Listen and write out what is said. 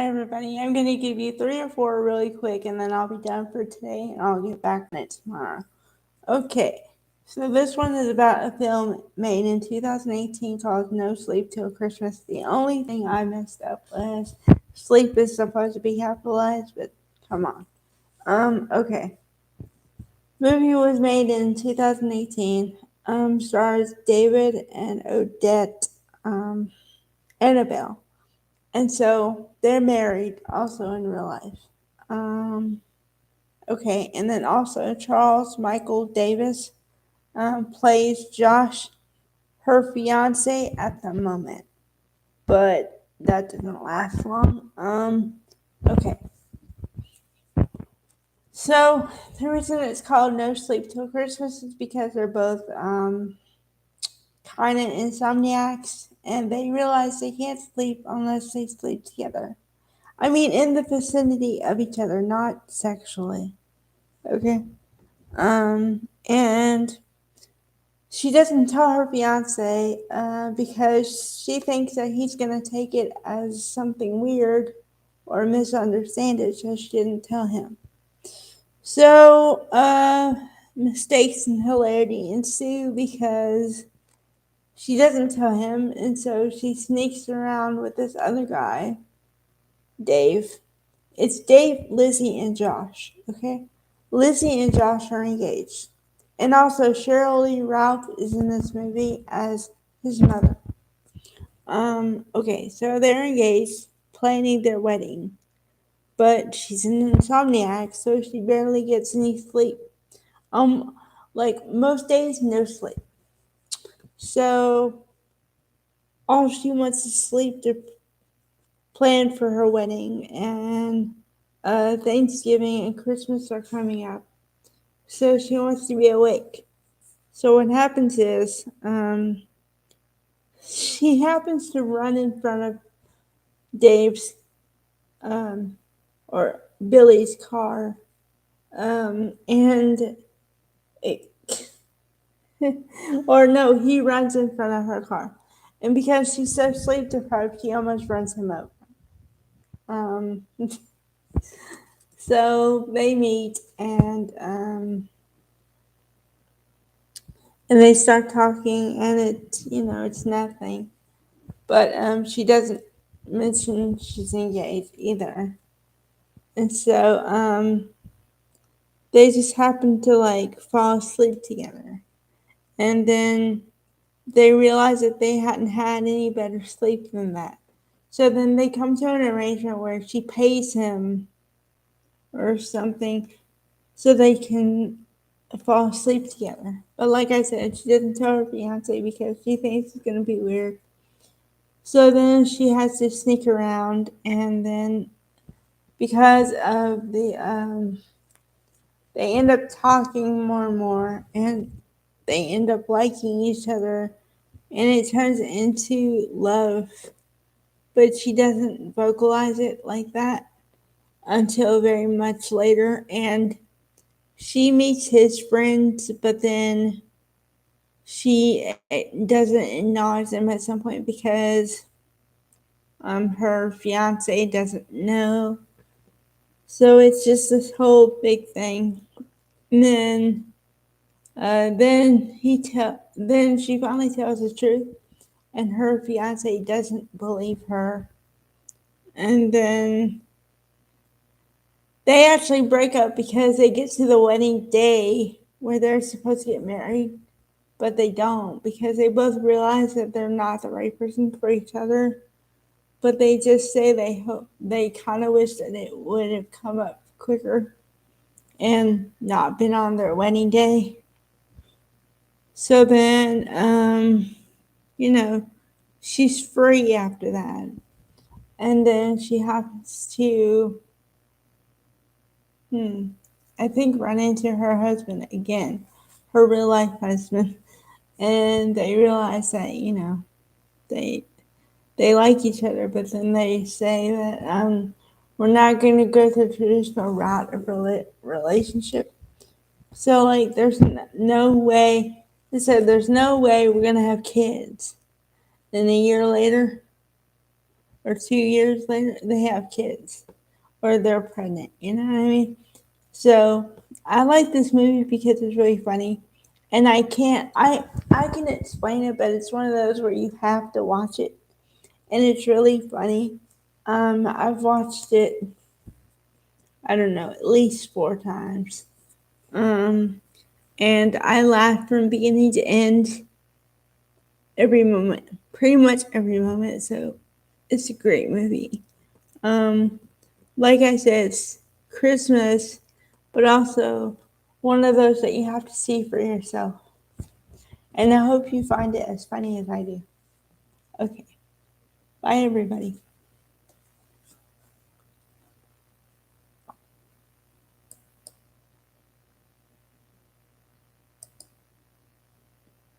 Hi everybody, I'm going to give you 3 or 4 really quick and then I'll be done for today and I'll get back on it tomorrow. Okay, so this one is about a film made in 2018 called No Sleep Till Christmas. The only thing I messed up was sleep is supposed to be capitalized, but come on. Okay. Movie was made in 2018. Stars David and Odette Annabelle. And so they're married also in real life. Um, okay, and then also Charles Michael Davis plays Josh, her fiance at the moment, but that didn't last long. Okay, so the reason it's called No Sleep Till Christmas is because they're both kind of insomniacs, and they realize they can't sleep unless they sleep together. I mean, in the vicinity of each other, not sexually. Okay. And she doesn't tell her fiance because she thinks that he's gonna take it as something weird or misunderstand it, so she didn't tell him. So, mistakes and hilarity ensue because she doesn't tell him, and so she sneaks around with this other guy, Dave. It's Dave, Lizzie, and Josh, okay? Lizzie and Josh are engaged. And also, Cheryl Lee Ralph is in this movie as his mother. Okay, so they're engaged, planning their wedding. But she's an insomniac, so she barely gets any sleep. Like most days, no sleep. So all she wants is sleep to plan for her wedding, and Thanksgiving and Christmas are coming up. So she wants to be awake. So what happens is she happens to run in front of Dave's or Billy's car, and it, or no, he runs in front of her car, and because she's so sleep deprived, he almost runs him over. Um, so they meet and they start talking, and it's nothing. But she doesn't mention she's engaged either. And so they just happen to like fall asleep together. And then they realize that they hadn't had any better sleep than that. So then they come to an arrangement where she pays him or something so they can fall asleep together. But like I said, she doesn't tell her fiance because she thinks it's going to be weird. So then she has to sneak around, and then because of they end up talking more and more, and they end up liking each other, and it turns into love. But she doesn't vocalize it like that until very much later, and she meets his friends, but then she doesn't acknowledge them at some point because her fiance doesn't know. So it's just this whole big thing. And then she finally tells the truth, and her fiance doesn't believe her. And then they actually break up because they get to the wedding day where they're supposed to get married, but they don't because they both realize that they're not the right person for each other. But they just say they kind of wish that it would have come up quicker and not been on their wedding day. So then, she's free after that. And then she happens to, I think, run into her husband again, her real life husband. And they realize that, they they like each other, but then they say that we're not going to go the traditional route of relationship. So like, there's no way. They said there's no way we're gonna have kids. Then a year later, or 2 years later, they have kids or they're pregnant. You know what I mean? So I like this movie because it's really funny. And I can explain it, but it's one of those where you have to watch it. And it's really funny. I've watched it, I don't know, at least 4 times. And I laugh from beginning to end every moment, pretty much every moment. So it's a great movie. Like I said, it's Christmas, but also one of those that you have to see for yourself. And I hope you find it as funny as I do. Okay. Bye, everybody.